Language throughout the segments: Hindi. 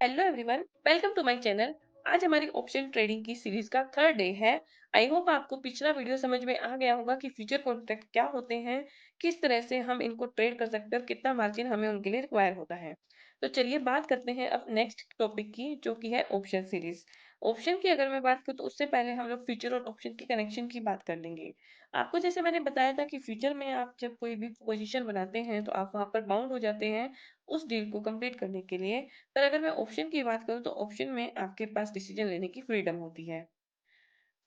Hello everyone, welcome to my channel. आज हमारी ऑप्शन ट्रेडिंग की सीरीज का थर्ड डे है। आई होप आपको पिछला वीडियो समझ में आ गया होगा कि फ्यूचर कॉन्ट्रैक्ट क्या होते हैं, किस तरह से हम इनको ट्रेड कर सकते हैं और कितना मार्जिन हमें उनके लिए रिक्वायर होता है। तो चलिए बात करते हैं अब नेक्स्ट टॉपिक की, जो कि है ऑप्शन सीरीज। ऑप्शन की अगर मैं बात करूँ तो उससे पहले हम लोग फ्यूचर और ऑप्शन के कनेक्शन की बात कर लेंगे। आपको जैसे मैंने बताया था कि फ्यूचर में आप जब कोई भी पोजीशन बनाते हैं तो आप वहां पर बाउंड हो जाते हैं उस डील को कंप्लीट करने के लिए। पर अगर मैं ऑप्शन की बात करूँ तो ऑप्शन में आपके पास डिसीजन लेने की फ्रीडम होती है।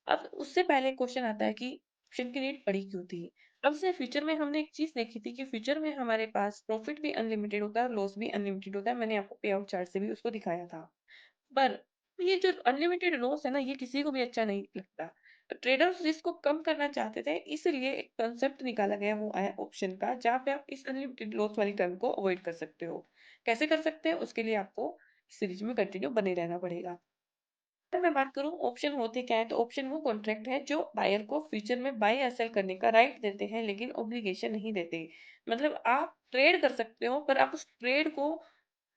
अब उससे पहले क्वेश्चन आता है कि ऑप्शन की रेट बड़ी क्यों थी? अब से फ्यूचर में हमने एक चीज़ देखी थी कि फ्यूचर में हमारे पास प्रॉफिट भी अनलिमिटेड होता है और लॉस भी अनलिमिटेड होता है। मैंने आपको पे आउट चार्ट से भी उसको दिखाया था। पर ये जो अनलिमिटेड लॉस है ना, ये किसी को भी अच्छा नहीं लगता। ट्रेडर्स रिस्क को कम करना चाहते थे, इसलिए एक कंसेप्ट निकाला गया, वो आया ऑप्शन का, जहाँ पे आप इस अनलिमिटेड लॉस वाली टर्म को अवॉइड कर सकते हो। कैसे कर सकते हैं? उसके लिए आपको सीरीज में कंटिन्यू बने रहना पड़ेगा। अगर मैं बात करूँ ऑप्शन होते क्या है, तो ऑप्शन वो कॉन्ट्रैक्ट है जो बायर को फ्यूचर में बाय या सेल करने का राइट देते हैं, लेकिन ऑब्लिगेशन नहीं देते। मतलब आप ट्रेड कर सकते हो, पर आप उस ट्रेड को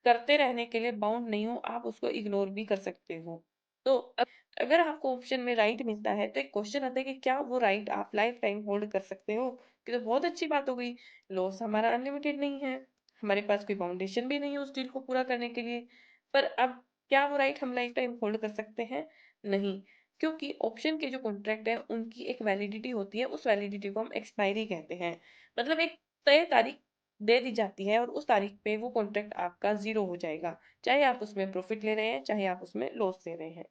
करते रहने के लिए बाउंड नहीं हो, आप उसको इग्नोर भी कर सकते हो। तो अगर आपको ऑप्शन में राइट मिलता है, तो एक क्वेश्चन आता है कि क्या वो राइट आप लाइफ टाइम होल्ड कर सकते हो? ये तो बहुत अच्छी बात हो गई। लॉस हमारा अनलिमिटेड नहीं है, हमारे पास कोई बाउंडेशन भी नहीं है उस डील को पूरा करने के लिए। पर अब क्या वो राइट हम लाइफ टाइम होल्ड कर सकते हैं? नहीं, क्योंकि ऑप्शन के जो कॉन्ट्रैक्ट है उनकी एक वैलिडिटी होती है, उस वैलिडिटी को हम एक्सपायरी कहते हैं। मतलब एक तय तारीख दे दी जाती है और उस तारीख पे वो कॉन्ट्रैक्ट आपका ज़ीरो हो जाएगा। चाहे आप उसमें प्रॉफ़िट ले रहे हैं, चाहे आप उसमें लॉस ले रहे हैं।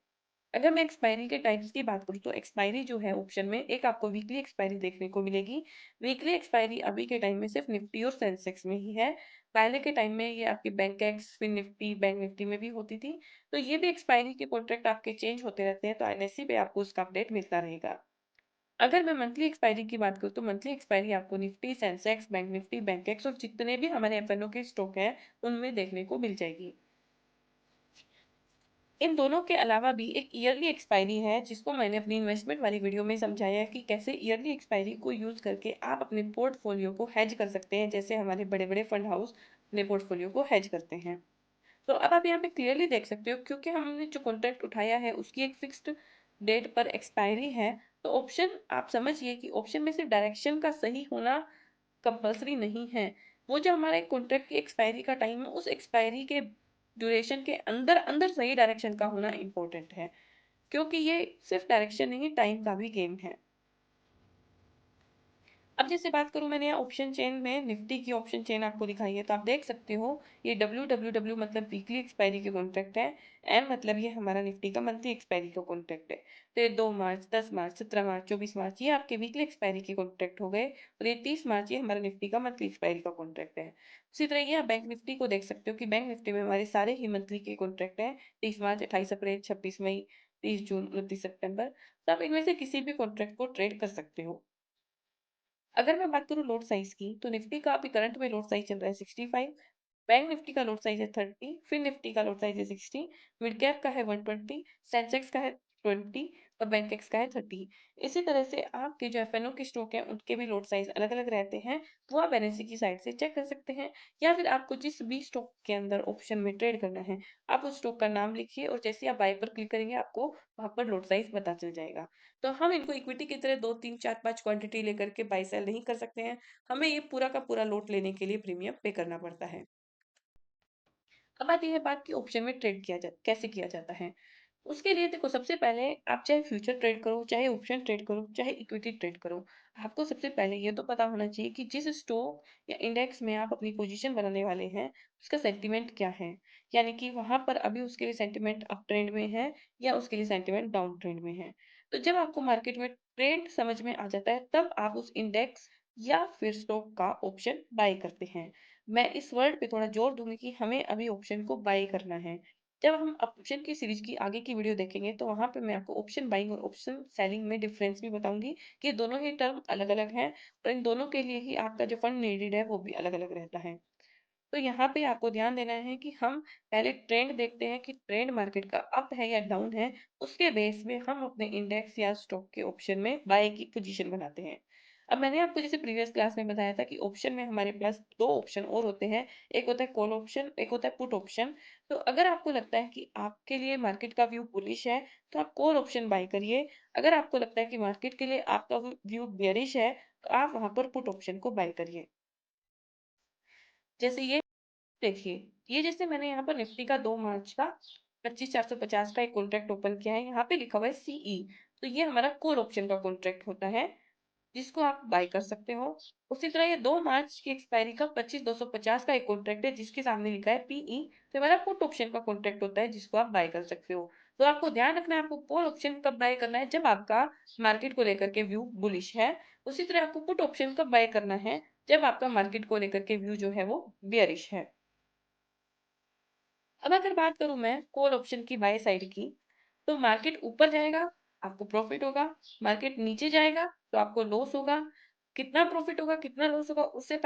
अगर मैं एक्सपायरी के टाइप्स की बात करूँ, तो एक्सपायरी जो है ऑप्शन में, एक आपको वीकली एक्सपायरी देखने को मिलेगी। वीकली एक्सपायरी अभी के टाइम में सिर्फ़ निफ्टी और सेंसेक्स में ही है। पहले के टाइम में ये आपकी बैंकेक्स, फिर निफ्टी, बैंक निफ्टी में भी होती थी। तो ये भी एक्सपायरी के कॉन्ट्रैक्ट आपके चेंज होते रहते हैं, तो एनएसई पे आपको उसका अपडेट मिलता रहेगा। अगर मैं मंथली एक्सपायरी की बात करूँ, तो मंथली एक्सपायरी आपको Nifty, Sensex, bank Nifty, Bankex और जितने भी हमारे एफएनओ के स्टॉक हैं, उनमें देखने को मिल जाएगी। इन दोनों के अलावा भी एक ईयरली एक्सपायरी है, जिसको मैंने अपनी इन्वेस्टमेंट वाली वीडियो में समझाया है कि कैसे ईयरली एक्सपायरी को यूज़ करके आप अपने पोर्टफोलियो को हेज कर सकते हैं, जैसे हमारे बड़े-बड़े फंड हाउस अपने पोर्टफोलियो को हेज करते हैं। तो अब आप यहाँ पे क्लियरली देख सकते हो, क्योंकि हमने जो कॉन्ट्रैक्ट उठाया है उसकी एक फिक्स्ड डेट पर एक्सपायरी है। तो ऑप्शन आप समझिए कि ऑप्शन में सिर्फ डायरेक्शन का सही होना कंपल्सरी नहीं है। वो जो हमारे कॉन्ट्रैक्ट की एक्सपायरी का टाइम है, उस एक्सपायरी के ड्यूरेशन के अंदर अंदर सही डायरेक्शन का होना इम्पोर्टेंट है, क्योंकि ये सिर्फ डायरेक्शन नहीं, टाइम का भी गेम है। अब जैसे बात करूँ, मैंने यहाँ ऑप्शन चेन में निफ्टी की ऑप्शन चेन आपको दिखाई है, तो आप देख सकते हो ये डब्ल्यू मतलब वीकली एक्सपायरी के कॉन्ट्रैक्ट है। एम मतलब ये हमारा निफ्टी का मंथली एक्सपायरी का कॉन्ट्रैक्ट है। तो ये 2 मार्च, 10 मार्च, 17 मार्च, 24 मार्च, ये आपके वीकली एक्सपायरी के कॉन्ट्रैक्ट हो गए। और ये 30 मार्च, ये हमारा निफ्टी का मंथली एक्सपायरी का कॉन्ट्रैक्ट है। उसी तरह ये आप बैंक निफ्टी को देख सकते हो कि बैंक निफ्टी में हमारे सारे ही मंथली के कॉन्ट्रैक्ट हैं। 30 मार्च, 28 अप्रैल, 26 मई, 30 जून, 29 सितंबर। तो आप इनमें से किसी भी कॉन्ट्रैक्ट को ट्रेड कर सकते हो। अगर मैं बात करूँ लोट साइज़ की, तो निफ्टी का अभी करंट में लोट साइज़ चल रहा है 65, बैंक निफ्टी का लोट साइज़ है 30, फिर निफ्टी का लोट साइज़ है 60, मिड कैप का है 120, सेंसेक्स का है 20 और बैंक एक्स का है 30। इसी तरह से आपके जो एफएनओ के स्टॉक हैं, उनके भी लोट साइज़ अलग-अलग रहते हैं, वो आप एनएसई की साइट से चेक कर सकते हैं, या फिर आपको जिस भी स्टॉक के अंदर ऑप्शन में ट्रेड करना है, आप उस स्टॉक का नाम लिखिए और जैसे ही आप बाय पर क्लिक करेंगे, आपको वहाँ पर लोट साइज़ पता चल जाएगा। तो हम इनको इक्विटी की तरह 2, 3, 4, 5 क्वांटिटी लेकर के बाय सेल नहीं कर सकते हैं। हमें ये पूरा का पूरा लॉट लेने के लिए प्रीमियम पे करना पड़ता है। अब आती है बात कि ऑप्शन में ट्रेड कैसे किया जाता है। उसके लिए देखो, सबसे पहले आप चाहे फ्यूचर ट्रेड करो, चाहे ऑप्शन ट्रेड करो, चाहे इक्विटी ट्रेड करो, आपको सबसे पहले ये तो पता होना चाहिए कि जिस स्टॉक या इंडेक्स में आप अपनी पोजीशन बनाने वाले हैं, उसका सेंटिमेंट क्या है। यानी कि वहाँ पर अभी उसके लिए सेंटिमेंट अप ट्रेंड में है या उसके लिए सेंटिमेंट डाउन ट्रेंड में है। तो जब आपको मार्केट में ट्रेंड समझ में आ जाता है, तब आप उस इंडेक्स या फिर स्टॉक का ऑप्शन बाय करते हैं। मैं इस वर्ड पे थोड़ा जोर दूंगी कि हमें अभी ऑप्शन को बाय करना है। जब हम ऑप्शन की सीरीज की आगे की वीडियो देखेंगे, तो वहां पे मैं आपको ऑप्शन बाइंग और ऑप्शन सेलिंग में डिफरेंस भी बताऊंगी कि दोनों ही टर्म अलग अलग हैं और इन दोनों के लिए ही आपका जो फंड नीडेड है वो भी अलग अलग रहता है। तो यहाँ पे आपको ध्यान देना है कि हम पहले ट्रेंड देखते हैं कि ट्रेंड मार्केट का अप है या डाउन है। उसके बेस में हम अपने इंडेक्स या स्टॉक के ऑप्शन में बाय की पोजीशन बनाते हैं। अब मैंने आपको जैसे प्रीवियस क्लास में बताया था कि ऑप्शन में हमारे पास 2 ऑप्शन और होते हैं, एक होता है कॉल ऑप्शन, एक होता है पुट ऑप्शन। तो अगर आपको लगता है कि आपके लिए मार्केट का व्यू बुलिश है, तो आप कॉल ऑप्शन बाय करिए। अगर आपको लगता है कि मार्केट के लिए आपका व्यू बेयरिश है, तो आप वहाँ पर पुट ऑप्शन को बाय करिए। जैसे ये देखिए, ये जैसे मैंने यहाँ पर निफ्टी का 2 मार्च का 25,450 का एक कॉन्ट्रैक्ट ओपन किया है, यहाँ पे लिखा हुआ है सीई, तो ये हमारा कॉल ऑप्शन का कॉन्ट्रैक्ट होता है, जिसको आप बाय कर सकते हो। उसी तरह ये 2 मार्च की एक्सपायरी का 25,250 का एक कॉन्ट्रैक्ट है, जिसके सामने लिखा है पीई, तो हमारा पुट ऑप्शन का कॉन्ट्रैक्ट होता है, जिसको आप बाय कर सकते हो। तो आपको ध्यान रखना है, आपको कॉल ऑप्शन कब बाय करना है, जब आपका मार्केट को लेकर के व्यू बुलिश है। उसी तरह आपको पुट ऑप्शन कब बाय करना है, जब आपका मार्केट को लेकर के व्यू जो है वो बेयरिश है। अब अगर बात करूँ मैं कॉल ऑप्शन की बाय साइड की, तो मार्केट ऊपर जाएगा, आपको प्रॉफिट होगा, मार्केट नीचे जाएगा, तो आपको लॉस होगा। कितना प्रॉफिट होगा, कितना लॉस होगा, उससे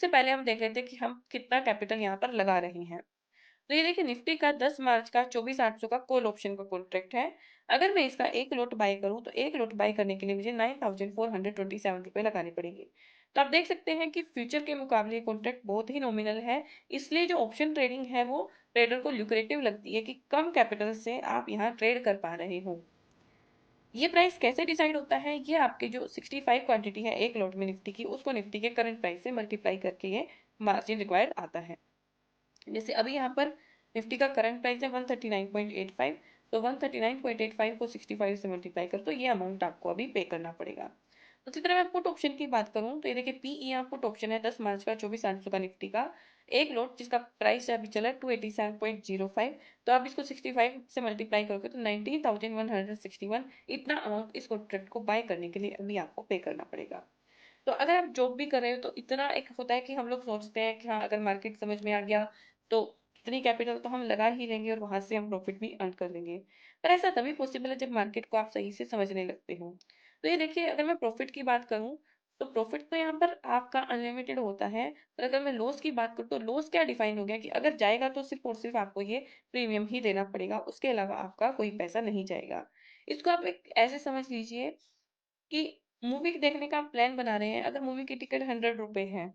पहले हम देख लेते हैं कि हम कितना कैपिटल यहाँ पर लगा रहे हैं। तो ये देखिए निफ्टी का 10 मार्च का 24,800 का कॉल ऑप्शन का कॉन्ट्रैक्ट है। अगर मैं इसका एक लॉट बाय करूं तो एक लॉट बाय करने के लिए मुझे 9,427 रुपए लगाने पड़ेंगे। तो आप देख सकते हैं कि फ्यूचर के मुकाबले कॉन्ट्रैक्ट बहुत ही नॉमिनल है। इसलिए जो ऑप्शन ट्रेडिंग है वो ट्रेडर को ल्यूक्रेटिव लगती है कि कम कैपिटल से आप यहाँ ट्रेड कर पा रहे हो। ये प्राइस कैसे डिसाइड होता है, ये आपके जो 65 क्वांटिटी है एक लॉट में निफ्टी की, उसको निफ्टी के करंट प्राइस से मल्टीप्लाई करके ये मार्जिन रिक्वायर्ड आता है। जैसे अभी यहाँ पर निफ्टी का करंट प्राइस है 139.85, तो 139.85 को 65 से मल्टीप्लाई कर तो ये अमाउंट आपको अभी पे करना पड़ेगा। उसी तरह मैं पुट ऑप्शन की बात करूँ तो ये देखिए पीई यहाँ पुट ऑप्शन है 10 मार्च का 24,800 का निफ्टी का एक लॉट, जिसका प्राइस अभी चला है 287.05, तो आप इसको 65 से मल्टीप्लाई करोगे तो 19,161, इतना अमाउंट इस कॉन्ट्रैक्ट को बाय करने के लिए अभी आपको पे करना पड़ेगा। तो अगर आप जॉब भी कर रहे हो तो इतना एक होता है कि हम लोग सोचते हैं कि हाँ अगर मार्केट समझ में आ गया तो इतनी कैपिटल तो हम लगा ही लेंगे और वहां से हम प्रॉफिट भी अर्न कर लेंगे। पर ऐसा तभी पॉसिबल है जब मार्केट को आप सही से समझने लगते हो। तो ये देखिए अगर मैं प्रॉफिट की बात करूं तो प्रॉफिट तो यहाँ पर आपका अनलिमिटेड होता है। पर अगर मैं लॉस की बात करूँ तो लॉस क्या डिफाइन हो गया कि अगर जाएगा तो सिर्फ और सिर्फ आपको ये प्रीमियम ही देना पड़ेगा, उसके अलावा आपका कोई पैसा नहीं जाएगा। इसको आप एक ऐसे समझ लीजिए कि मूवी देखने का आप प्लान बना रहे हैं, अगर मूवी की टिकट 100 रुपए है,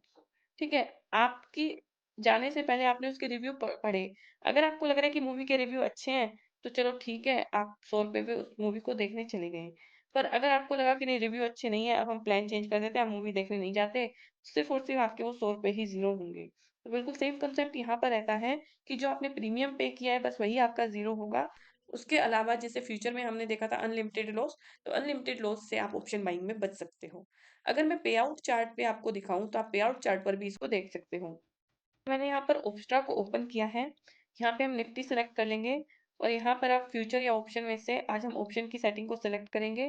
ठीक है, आपकी जाने से पहले आपने उसके रिव्यू पढ़े, अगर आपको लग रहा है कि मूवी के रिव्यू अच्छे हैं तो चलो ठीक है, आप 100 रुपए पे उस मूवी को देखने चले गए। पर अगर आपको लगा कि नहीं रिव्यू अच्छे नहीं है, अब हम प्लान चेंज कर देते हैं, हम मूवी देखने नहीं जाते, सिर्फ और सिर्फ आपके वो 100 रुपए ही जीरो होंगे। तो बिल्कुल सेम कंसेप्ट यहाँ पर रहता है कि जो आपने प्रीमियम पे किया है बस वही आपका जीरो होगा। उसके अलावा जैसे फ्यूचर में हमने देखा था अनलिमिटेड लॉस, तो अनलिमिटेड लॉस से आप ऑप्शन बाइंग में बच सकते हो। अगर मैं पे आउट चार्ट पे आपको दिखाऊं तो आप पे आउट चार्ट पर भी इसको देख सकते हो। मैंने यहाँ पर ओप्स्ट्रा को ओपन किया है। यहाँ पे हम निफ्टी सेलेक्ट कर लेंगे और यहाँ पर आप फ्यूचर या ऑप्शन में से आज हम ऑप्शन की सेटिंग को सेलेक्ट करेंगे।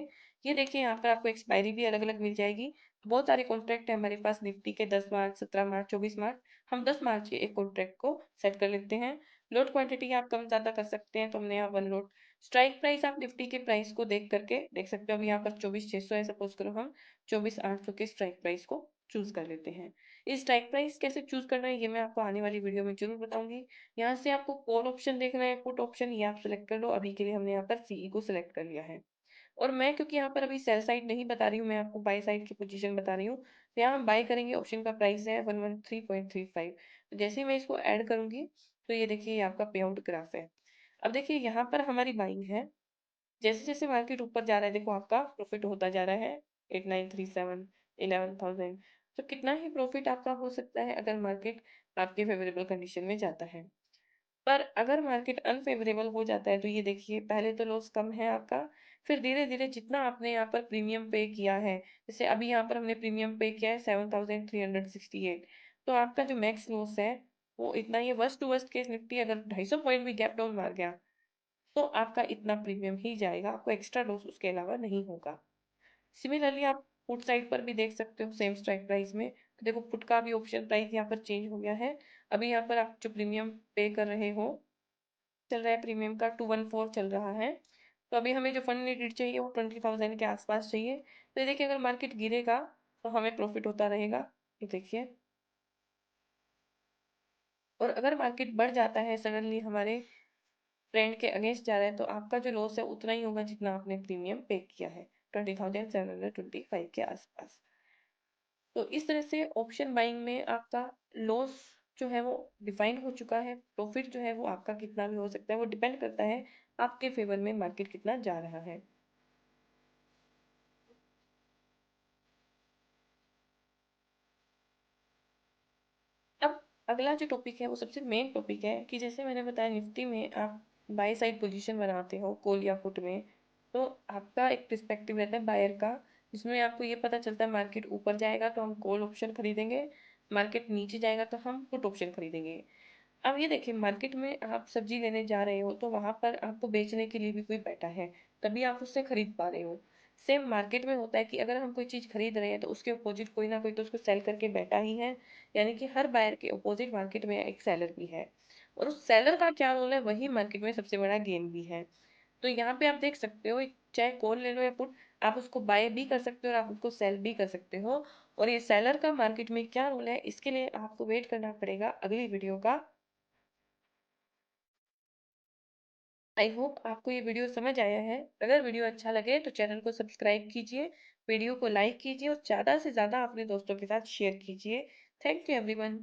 ये देखिए यहाँ पर आपको एक्सपायरी भी अलग अलग मिल जाएगी। बहुत सारे कॉन्ट्रैक्ट है हमारे पास निफ्टी के 10 मार्च, 17 मार्च, 24 मार्च। हम 10 मार्च के एक कॉन्ट्रैक्ट को सेट कर लेते हैं। लोड क्वांटिटी आप कम ज़्यादा कर सकते हैं, तो हमने यहाँ 1 लोड। स्ट्राइक प्राइस आप निफ्टी के प्राइस को देख करके देख सकते हो। अभी यहाँ पर 24,600 है, सपोज करो हम 24,800 के स्ट्राइक प्राइस को चूज कर लेते हैं। इस स्ट्राइक प्राइस कैसे चूज करना है ये मैं आपको आने वाली वीडियो में जरूर बताऊंगी। यहाँ से आपको कॉल ऑप्शन देखना है, पुट ऑप्शन, ये आप सिलेक्ट कर लो। अभी के लिए हमने यहाँ पर सीई को सिलेक्ट कर लिया है। और मैं क्योंकि यहाँ पर अभी सेल साइड नहीं बता रही हूँ, मैं आपको बाय साइड की पोजीशन बता रही हूँ, तो यहाँ हम बाय करेंगे। ऑप्शन का प्राइस है 113.35। तो जैसे ही मैं इसको ऐड करूंगी तो ये देखिए ये आपका पे आउट ग्राफ है। अब देखिए यहाँ पर हमारी बाइंग है, जैसे जैसे मार्केट ऊपर जा रहा है देखो आपका प्रॉफिट होता जा रहा है 8937, 11,000। तो कितना ही प्रॉफिट आपका हो सकता है अगर मार्केट आपके फेवरेबल कंडीशन में जाता है। पर अगर मार्केट अनफेवरेबल हो जाता है तो ये देखिए पहले तो लॉस कम है आपका, फिर धीरे धीरे जितना आपने यहाँ पर प्रीमियम पे किया है, जैसे अभी यहाँ पर हमने प्रीमियम पे किया है 7,368, तो आपका जो मैक्स लॉस है वो इतना ही है। Worst to worst case Nifty अगर 250 पॉइंट भी गैप डाउन मार गया तो आपका इतना प्रीमियम ही जाएगा, आपको एक्स्ट्रा लॉस उसके अलावा नहीं होगा। सिमिलरली आप पुट साइड पर भी देख सकते हो सेम स्ट्राइक प्राइस में। तो देखो पुट का भी ऑप्शन प्राइस यहाँ पर चेंज हो गया है। अभी यहाँ पर आप जो प्रीमियम पे कर रहे हो, चल रहा है प्रीमियम का 214 चल रहा है। तो अभी हमें जो फंड नीडेड चाहिए वो 20,000 के आसपास चाहिए। तो ये देखिए अगर मार्केट गिरेगा तो हमें प्रॉफिट होता रहेगा, ये देखिए। और अगर मार्केट बढ़ जाता है सडनली हमारे ट्रेंड के अगेंस्ट जा रहा है तो आपका जो लॉस है उतना ही होगा जितना आपने प्रीमियम पे किया है, 20,725 के आसपास। तो इस तरह से ऑप्शन बाइंग में आपका लॉस जो है वो डिफाइन हो चुका है। प्रॉफिट जो है वो आपका कितना भी हो सकता है, वो डिपेंड करता है आपके फेवर में मार्केट कितना जा रहा है। अब अगला जो टॉपिक है वो सबसे मेन टॉपिक है कि जैसे मैंने बताया निफ्टी में आप बाय साइड पोजीशन बनाते हो कॉल या पुट में, तो आपका एक पर्सपेक्टिव रहता है बायर का, जिसमें आपको ये पता चलता है मार्केट ऊपर जाएगा तो हम कॉल ऑप्शन खरीदेंगे, मार्केट नीचे जाएगा तो हम पुट ऑप्शन खरीदेंगे। अब ये देखिए मार्केट में आप सब्जी लेने जा रहे हो तो वहां पर आपको बेचने के लिए भी कोई बैठा है, तभी आप उससे खरीद पा रहे हो। सेम मार्केट में होता है कि अगर हम कोई चीज खरीद रहे हैं तो उसके अपोजिट कोई ना कोई तो उसको सेल करके बैठा ही है। यानी कि हर बायर के अपोजिट मार्केट में एक सेलर भी है, और उस सेलर का क्या रोल है वही मार्केट में सबसे बड़ा गेम भी है। तो यहाँ पे आप देख सकते हो चाहे कॉल ले लो या पुट, आप उसको बाय भी कर सकते हो और आप उसको सेल भी कर सकते हो। और ये सेलर का मार्केट में क्या रोल है इसके लिए आपको वेट करना पड़ेगा अगली वीडियो का। आई होप आपको ये वीडियो समझ आया है। अगर वीडियो अच्छा लगे तो चैनल को सब्सक्राइब कीजिए, वीडियो को लाइक कीजिए और ज़्यादा से ज़्यादा अपने दोस्तों के साथ शेयर कीजिए। Thank you everyone.